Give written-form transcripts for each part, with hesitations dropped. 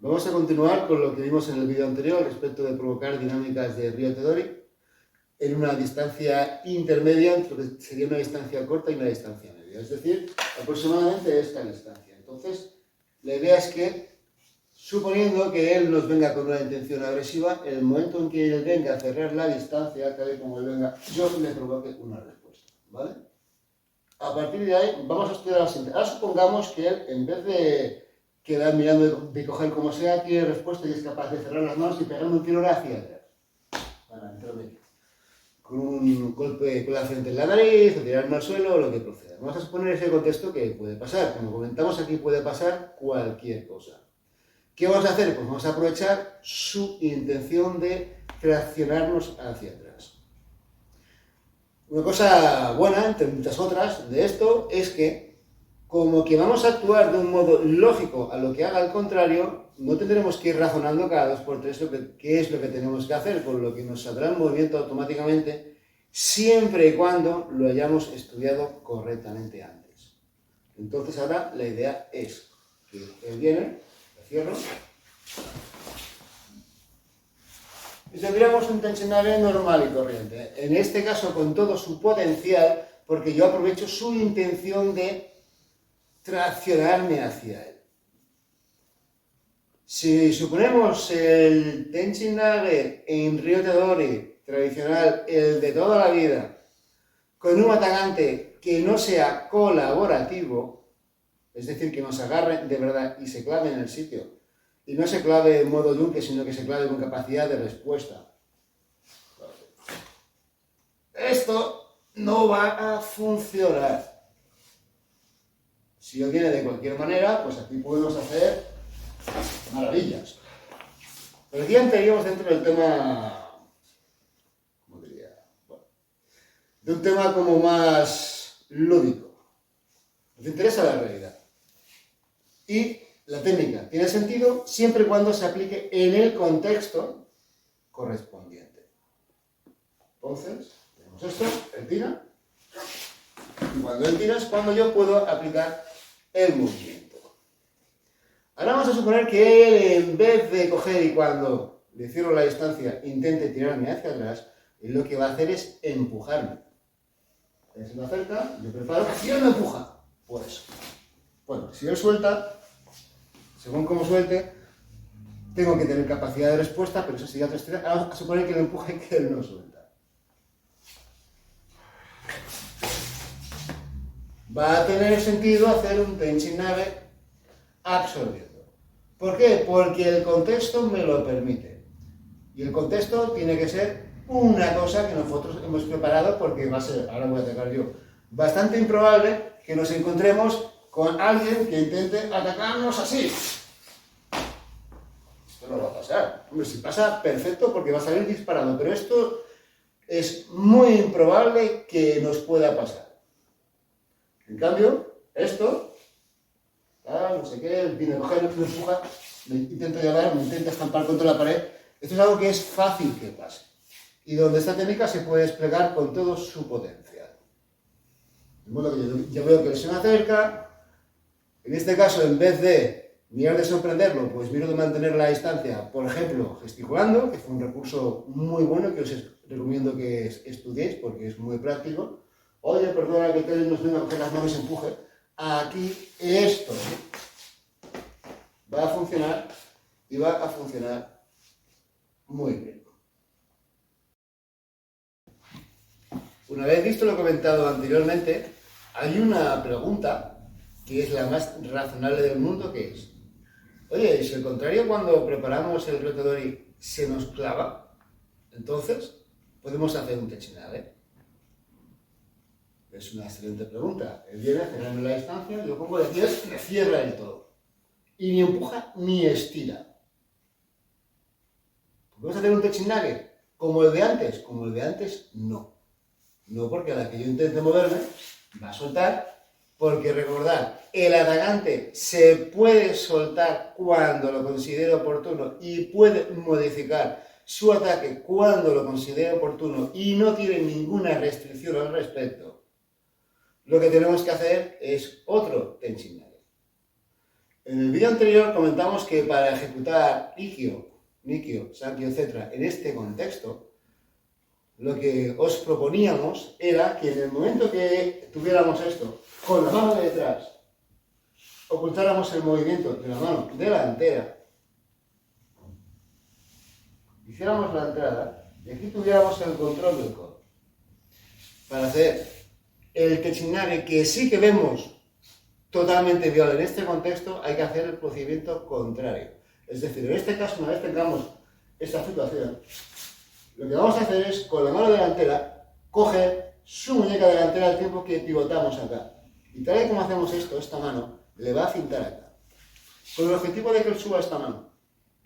Vamos a continuar con lo que vimos en el vídeo anterior respecto de provocar dinámicas de Ryōtedori en una distancia intermedia entre lo que sería una distancia corta y una distancia media, es decir, aproximadamente esta distancia. Entonces, la idea es que, suponiendo que él nos venga con una intención agresiva, en el momento en que él venga a cerrar la distancia, tal y como él venga, yo le provoque una respuesta, ¿vale? A partir de ahí, vamos a estudiar la siguiente. Ahora supongamos que él, en vez de quedar mirando de coger como sea, tiene respuesta y es capaz de cerrar las manos y pegarme un tiro hacia atrás. Para entrarme con un golpe con la frente en la nariz, o tirarme al suelo, o lo que proceda. Vamos a suponer ese contexto que puede pasar. Como comentamos aquí, puede pasar cualquier cosa. ¿Qué vamos a hacer? Pues vamos a aprovechar su intención de traccionarnos hacia atrás. Una cosa buena, entre muchas otras, de esto es que, como que vamos a actuar de un modo lógico a lo que haga el contrario, no tendremos que ir razonando cada 2x3 qué es lo que tenemos que hacer, con lo que nos saldrá el movimiento automáticamente, siempre y cuando lo hayamos estudiado correctamente antes. Entonces ahora la idea es que él viene, lo cierro, y tendríamos un tensionable normal y corriente. En este caso con todo su potencial, porque yo aprovecho su intención de traccionarme hacia él. Si suponemos el Tenchin-nage en Ryōtedori tradicional, el de toda la vida, con un atacante que no sea colaborativo, es decir, que nos agarre de verdad y se clave en el sitio, y no se clave en modo yunque, sino que se clave con capacidad de respuesta. Esto no va a funcionar. Si él viene de cualquier manera, pues aquí podemos hacer maravillas. Pero aquí entraríamos dentro del tema, ¿cómo diría? Bueno, de un tema como más lúdico. Nos interesa la realidad. Y la técnica tiene sentido siempre y cuando se aplique en el contexto correspondiente. Entonces, tenemos esto, él tira. Y cuando él tira es cuando yo puedo aplicar el movimiento. Ahora vamos a suponer que él, en vez de coger y cuando le cierro la distancia intente tirarme hacia atrás, él lo que va a hacer es empujarme. Él se me acerca, yo preparo y él me empuja. Pues, bueno, si él suelta, según como suelte, tengo que tener capacidad de respuesta, pero eso sería otra historia. Vamos a suponer que le empuja y que él no suelta. Va a tener sentido hacer un Tenchin-nage absorbiendo. ¿Por qué? Porque el contexto me lo permite. Y el contexto tiene que ser una cosa que nosotros hemos preparado porque va a ser, ahora voy a atacar yo, bastante improbable que nos encontremos con alguien que intente atacarnos así. Esto no va a pasar. Hombre, si pasa, perfecto, porque va a salir disparado, pero esto es muy improbable que nos pueda pasar. En cambio, esto, no sé qué, viene a coger, me empuja, me intenta llevar, me intenta estampar contra la pared. Esto es algo que es fácil que pase. Y donde esta técnica se puede desplegar con todo su potencial. De modo que yo veo que él se me acerca. En este caso, en vez de mirar de sorprenderlo, pues miro de mantener la distancia, por ejemplo, gesticulando, que fue un recurso muy bueno que os recomiendo que estudiéis porque es muy práctico. Oye, perdona que te nos venga a coger las manos y empuje. Aquí esto va a funcionar y va a funcionar muy bien. Una vez visto lo comentado anteriormente, hay una pregunta que es la más razonable del mundo, que es: oye, si al contrario cuando preparamos el Ryōtedori se nos clava, entonces podemos hacer un Tenchin-nage. Es una excelente pregunta. Él viene a cerrarme la distancia, yo pongo de pies y me cierra del todo. Y ni empuja ni estira. ¿Podemos hacer un Tenchin-nage como el de antes? Como el de antes, no. No, porque a la que yo intente moverme, va a soltar, porque recordad, el atacante se puede soltar cuando lo considere oportuno y puede modificar su ataque cuando lo considere oportuno y no tiene ninguna restricción al respecto. Lo que tenemos que hacer es otro Tenchin-nage. En el vídeo anterior comentamos que para ejecutar Nikio, Sankyo, etc. en este contexto, lo que os proponíamos era que en el momento que tuviéramos esto con la mano de detrás, ocultáramos el movimiento de la mano delantera, hiciéramos la entrada y aquí tuviéramos el control del codo. Para hacer el Techinage que sí que vemos totalmente viable en este contexto, hay que hacer el procedimiento contrario. Es decir, en este caso, una vez tengamos esta situación, lo que vamos a hacer es, con la mano delantera, coger su muñeca delantera al tiempo que pivotamos acá. Y tal y como hacemos esto, esta mano le va a cintar acá. Con el objetivo de que él suba esta mano.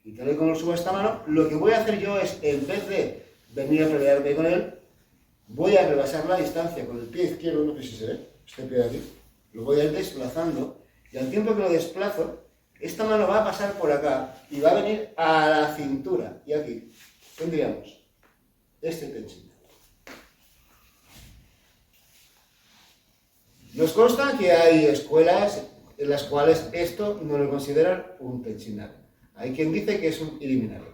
Y tal y como él suba esta mano, lo que voy a hacer yo es, en vez de venir a pelearme con él, voy a rebasar la distancia con el pie izquierdo, no sé si se ve, este pie de aquí. Lo voy a ir desplazando y al tiempo que lo desplazo, esta mano va a pasar por acá y va a venir a la cintura. Y aquí tendríamos este Techinage. Nos consta que hay escuelas en las cuales esto no lo consideran un Techinage. Hay quien dice que es un eliminable.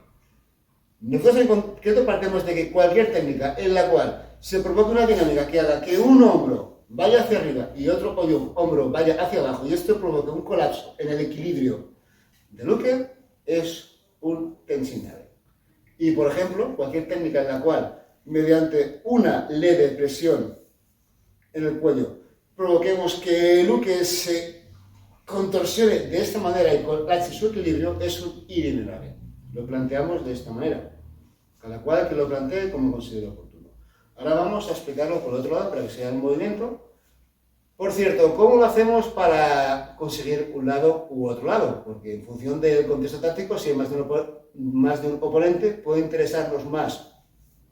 Nosotros en concreto partimos de que cualquier técnica en la cual se provoque una dinámica que haga que un hombro vaya hacia arriba y otro hombro vaya hacia abajo y esto provoque un colapso en el equilibrio de Luke, es un Techinage. Y por ejemplo, cualquier técnica en la cual mediante una leve presión en el cuello provoquemos que el Luke se contorsione de esta manera y colapse su equilibrio, es un eliminable. Lo planteamos de esta manera. Cada cual que lo plantee como considere oportuno. Ahora vamos a explicarlo por el otro lado para que sea el movimiento. Por cierto, ¿cómo lo hacemos para conseguir un lado u otro lado? Porque en función del contexto táctico, si hay más de un oponente, puede interesarnos más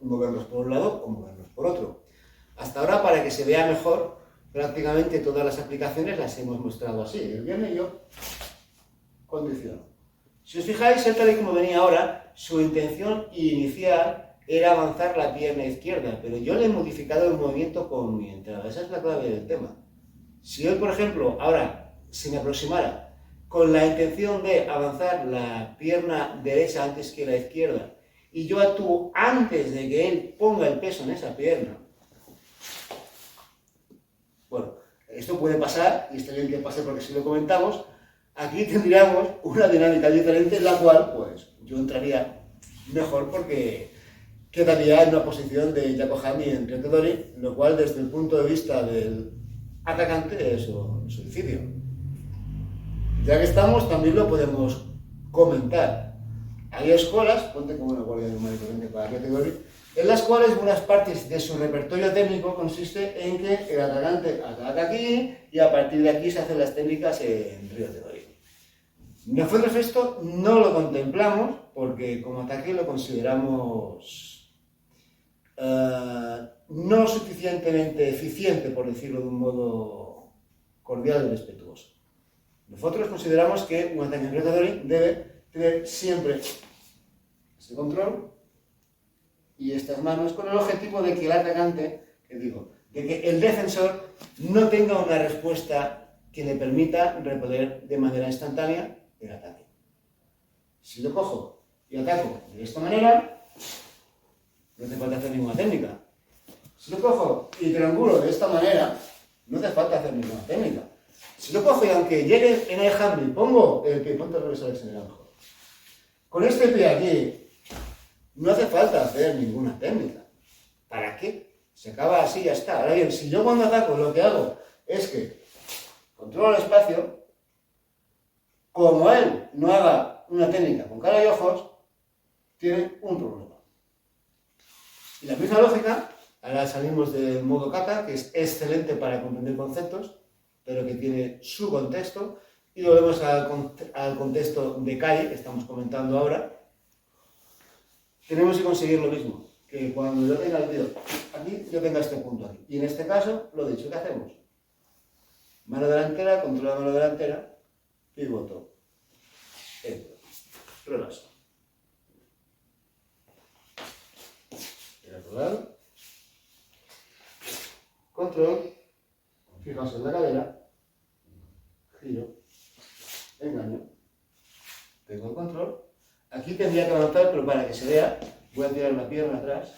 movernos por un lado o movernos por otro. Hasta ahora, para que se vea mejor, prácticamente todas las aplicaciones las hemos mostrado así. El viernes yo condiciono. Si os fijáis, tal y como venía ahora, su intención inicial era avanzar la pierna izquierda, pero yo le he modificado el movimiento con mi entrada. Esa es la clave del tema. Si él, por ejemplo, ahora se me aproximara con la intención de avanzar la pierna derecha antes que la izquierda, y yo actúo antes de que él ponga el peso en esa pierna, bueno, esto puede pasar, y está bien que pase porque si lo comentamos, aquí tendríamos una dinámica diferente en la cual, pues, yo entraría mejor porque quedaría en una posición de Yakohami en Ryotodori, lo cual desde el punto de vista del atacante es un suicidio. Ya que estamos, también lo podemos comentar. Hay escuelas, ponte como una guardia normal y corriente para Ryotodori, en las cuales buenas partes de su repertorio técnico consiste en que el atacante ataca aquí y a partir de aquí se hacen las técnicas en Ryotodori. Nosotros esto no lo contemplamos porque como ataque lo consideramos no suficientemente eficiente, por decirlo de un modo cordial y respetuoso. Nosotros consideramos que un ataque en Ryotodori debe tener siempre este control y estas manos con el objetivo de que el atacante, de que el defensor no tenga una respuesta que le permita repeler de manera instantánea el ataque. Si lo cojo y ataco de esta manera, no hace falta hacer ninguna técnica. Si lo cojo y triangulo de esta manera, no hace falta hacer ninguna técnica. Si lo cojo y aunque llegue en el handle, pongo el pie, ponte al revés, Alex, en el mejor. Con este pie aquí, no hace falta hacer ninguna técnica. ¿Para qué? Se acaba así y ya está. Ahora bien, si yo cuando ataco lo que hago es que controlo el espacio, como él no haga una técnica con cara y ojos, tiene un problema. Y la misma lógica, ahora salimos del modo kata, que es excelente para comprender conceptos, pero que tiene su contexto, y volvemos al contexto de Kai, que estamos comentando ahora. Tenemos que conseguir lo mismo, que cuando yo tenga el tío aquí, yo tenga este punto aquí. Y en este caso, lo dicho, ¿qué hacemos? Mano delantera, controla la mano delantera, pivoto, entro, relajo. El otro lado, control, fijaos en la cadera, giro, enganche. tengo el control. Aquí tendría que avanzar, pero para que se vea, voy a tirar una pierna atrás,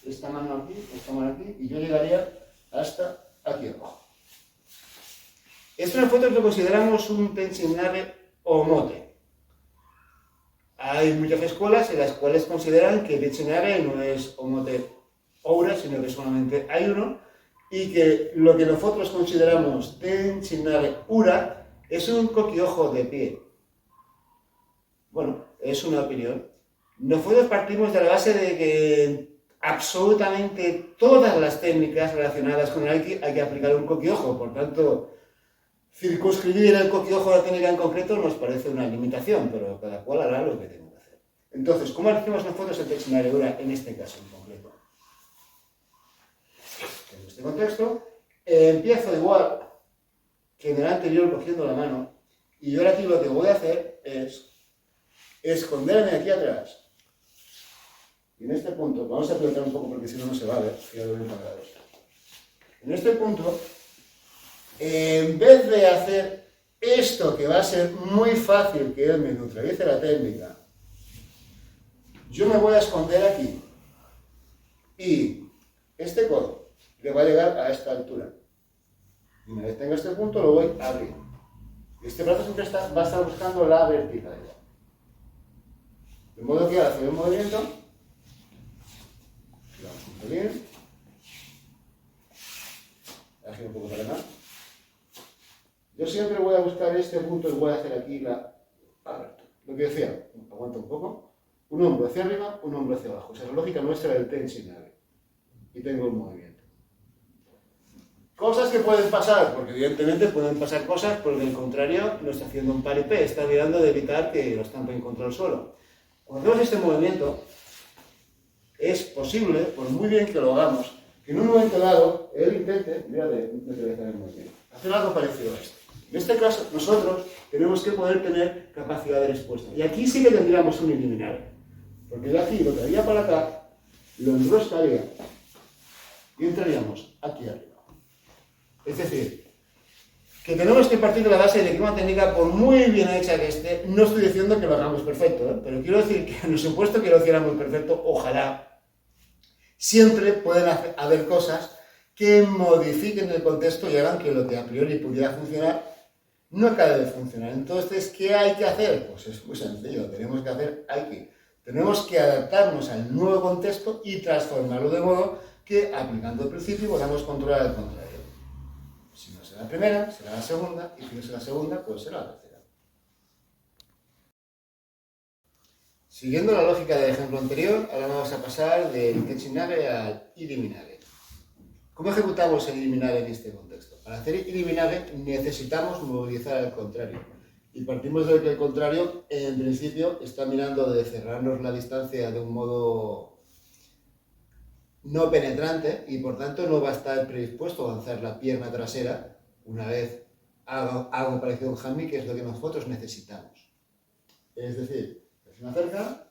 esta mano aquí, y yo llegaría hasta aquí abajo. Esta es una foto que consideramos un Tenshin-Nage Omote. Hay muchas escuelas en las cuales consideran que Tenshin-Nage no es Omote Oura, sino que solamente hay uno, y que lo que nosotros consideramos Tenshin-Nage Ura es un kokiojo de pie. Bueno, es una opinión. Nosotros partimos de la base de que absolutamente todas las técnicas relacionadas con el Aiki hay que aplicar un kokiojo, por tanto, circunscribir el kokiojo a la técnica en concreto nos parece una limitación, pero cada cual hará lo que tenga que hacer. Entonces, ¿cómo hacemos nosotros el Tenshin-Nage Ura en este caso en concreto? En este contexto, empiezo igual que en el anterior cogiendo la mano, y yo ahora aquí lo que voy a hacer es esconderme aquí atrás. Y en este punto, vamos a apretar un poco porque si no, no se va a ver, ya lo ven pagados. En este punto, en vez de hacer esto que va a ser muy fácil que él me neutralice la técnica, yo me voy a esconder aquí. Y este codo le va a llegar a esta altura. Y una vez tenga este punto, lo voy a abrir. Y este brazo siempre va a estar buscando la verticalidad. De modo que al hacer el movimiento, giramos un pelín, agiro un poco para acá. Yo siempre voy a buscar este punto y voy a hacer aquí la abertura. Lo que decía, aguanta un poco, un hombro hacia arriba, un hombro hacia abajo. O sea, la lógica nuestra del Tenshin-Nage. Y tengo el movimiento. Cosas que pueden pasar, porque evidentemente pueden pasar cosas, porque al contrario no está haciendo un paripé, está mirando de evitar que lo estampen contra el suelo. Cuando hacemos este movimiento, es posible, por muy bien que lo hagamos, que en un momento dado él intente, mira de neutralizar el movimiento, hacer algo parecido a esto. En este caso, nosotros tenemos que poder tener capacidad de respuesta. Y aquí sí que tendríamos un eliminable. Porque de aquí lo traería para acá, lo enroscaría y entraríamos aquí arriba. Es decir, que tenemos que partir de la base de que una técnica, por muy bien hecha que esté, no estoy diciendo que lo hagamos perfecto, pero quiero decir que en el supuesto que lo hiciéramos perfecto, ojalá, siempre pueden haber cosas que modifiquen el contexto y hagan que lo que a priori pudiera funcionar no acabe de funcionar. Entonces, ¿qué hay que hacer? Pues es muy sencillo, tenemos que hacer Aiki. Tenemos que adaptarnos al nuevo contexto y transformarlo de modo que, aplicando el principio, podamos controlar el contrario. Si no será la primera, será la segunda, y si no será la segunda, pues será la tercera. Siguiendo la lógica del ejemplo anterior, ahora vamos a pasar del Tenshin-Nage al Iri-Minage. ¿Cómo ejecutamos el Iri-Minage en este contexto? Para hacer Iri-Minage necesitamos movilizar al contrario. Y partimos de que el contrario, en principio, está mirando de cerrarnos la distancia de un modo no penetrante y por tanto no va a estar predispuesto a lanzar la pierna trasera una vez hago parecido a un hammy, que es lo que nosotros necesitamos. Es decir, si me acerca,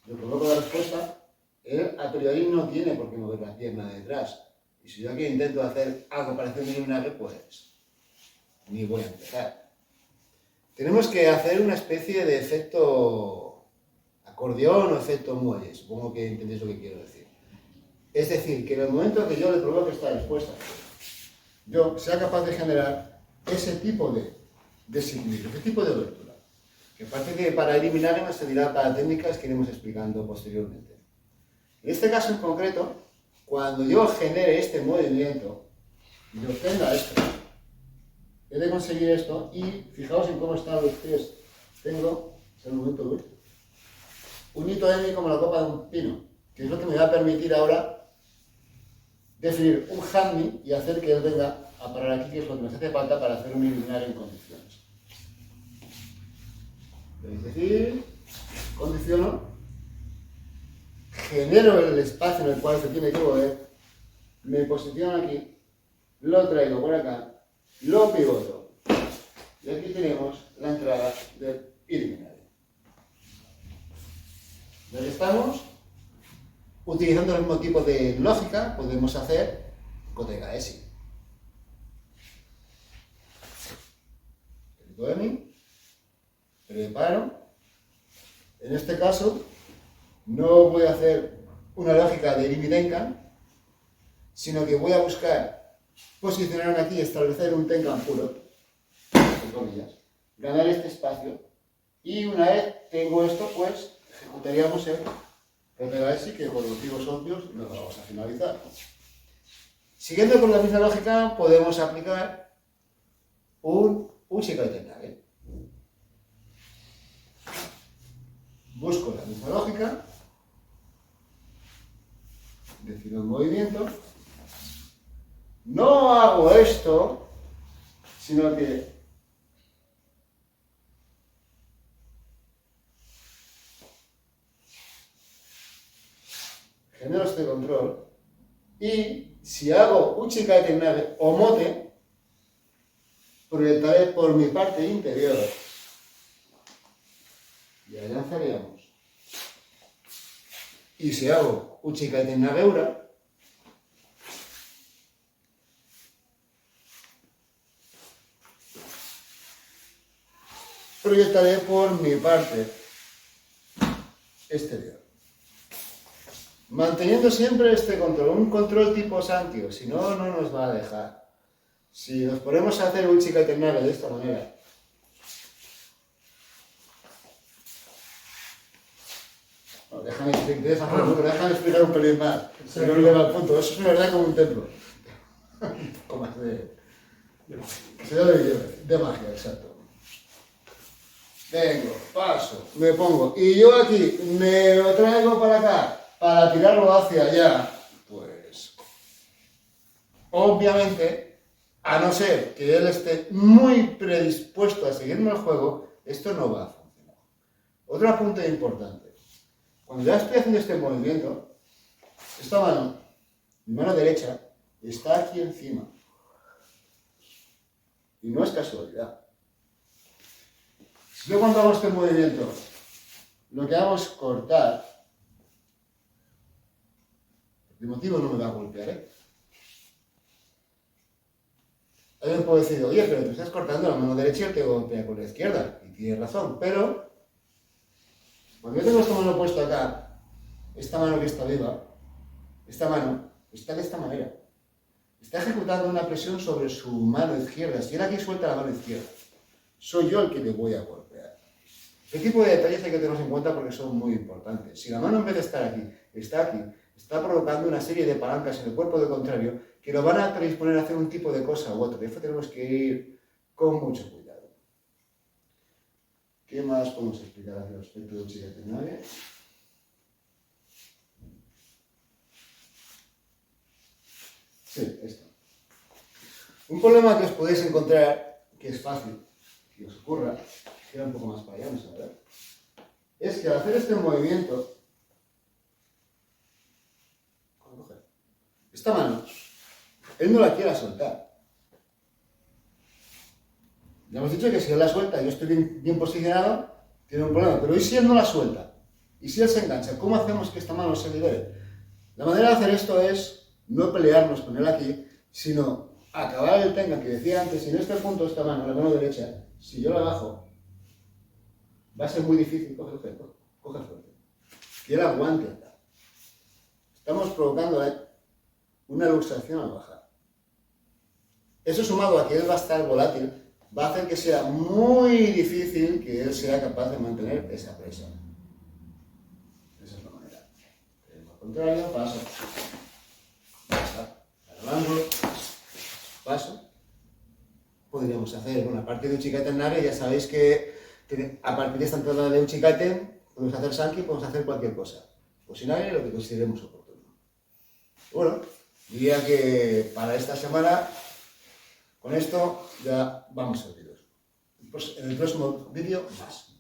yo coloco la respuesta, él a priori no tiene por qué mover la pierna de detrás. Y si yo aquí intento hacer algo parecido a un Iri-Minage, pues ni voy a empezar. Tenemos que hacer una especie de efecto acordeón o efecto muelle, supongo que entendéis lo que quiero decir. Es decir, que en el momento que yo le provoque esta respuesta, yo sea capaz de generar ese tipo de desequilibrio, ese tipo de abertura. Que parece que para eliminar nos servirá para técnicas que iremos explicando posteriormente. En este caso en concreto, cuando yo genere este movimiento y obtenga esto, he de conseguir esto y fijaos en cómo están los pies. Tengo, es el momento de un hito de mí como la copa de un pino, que es lo que me va a permitir ahora definir un hammy y hacer que él venga a parar aquí, que es lo que nos hace falta para hacer un Iri-Minage en condiciones. Es decir, condiciono, genero el espacio en el cual se tiene que mover, me posiciono aquí, lo traigo por acá, lo pivoto. Y aquí tenemos la entrada del Iri-Minage. Ya que estamos, utilizando el mismo tipo de lógica, podemos hacer Kotegaeshi. Perito de mí, preparo, En este caso, no voy a hacer una lógica de Iri Tenkan, sino que voy a buscar posicionarme aquí y establecer un Tenkan puro, entre comillas, ganar este espacio, y una vez tengo esto, pues ejecutaríamos el PPS, que por motivos obvios no lo vamos a finalizar. Siguiendo con la misma lógica, podemos aplicar un Uchikai Tennage. Busco la misma lógica, defino el movimiento, no hago esto, sino que genero este control, y si hago Uchikai Tennage o Mote, proyectaré por mi parte interior y ahí lanzaríamos. Y si hago Uchikai Tennage Ura, proyectaré por mi parte exterior. Manteniendo siempre este control, un control tipo Sankyo, si no, no nos va a dejar. Si nos ponemos a hacer Uchikai Tennage de esta manera, déjame explicar un pelín más, si no lleva al punto. Eso es una verdad como un templo. Como más de magia, exacto. Vengo, paso, me pongo, y yo aquí me lo traigo para acá, para tirarlo hacia allá, pues obviamente, a no ser que él esté muy predispuesto a seguirme el juego, esto no va a funcionar. Otro apunte importante. Cuando ya estoy haciendo este movimiento, esta mano, mi mano derecha, está aquí encima. Y no es casualidad. Si yo cuando hago este movimiento, lo que hago es cortar, de motivo no me va a golpear, ¿eh? Alguien puede decir, oye, pero tú estás cortando la mano derecha y te golpea con la izquierda. Y tienes razón, pero cuando yo tengo esta mano puesta acá, esta mano que está viva, esta mano está de esta manera. Está ejecutando una presión sobre su mano izquierda. Si él aquí suelta la mano izquierda, soy yo el que le voy a golpear. Este tipo de detalles hay que tenerlos en cuenta porque son muy importantes. Si la mano en vez de estar aquí, está provocando una serie de palancas en el cuerpo del contrario que lo van a predisponer a hacer un tipo de cosa u otra. De eso tenemos que ir con mucho cuidado. ¿Qué más podemos explicar al respecto de Uchikai Tennage? Sí, esto. Un problema que os podéis encontrar, que es fácil que os ocurra, que era un poco más para allá, vamos a ver, es que al hacer este movimiento, esta mano, él no la quiera soltar. Ya hemos dicho que si él la suelta y yo estoy bien posicionado, tiene un problema. Pero ¿y si él no la suelta? ¿Y si él se engancha? ¿Cómo hacemos que esta mano se libere? La manera de hacer esto es no pelearnos con él aquí, sino acabar el tenga que decía antes, y en este punto esta mano, la mano derecha, si yo la bajo, va a ser muy difícil, coge fuerte, que él aguante acá. Estamos provocando una luxación al bajar. Eso sumado a que él va a estar volátil, va a hacer que sea muy difícil que él sea capaz de mantener esa presión. Esa es la manera. Al contrario, paso. Ya está. Alargando. Paso. Podríamos hacer una parte de Uchikai Tennage, ya sabéis que a partir de esta entrada de Uchikai Ten, podemos hacer Sanki, podemos hacer cualquier cosa. O sin aire, lo que consideremos oportuno. Bueno, diría que para esta semana, con esto ya vamos servidos. En el próximo vídeo, más.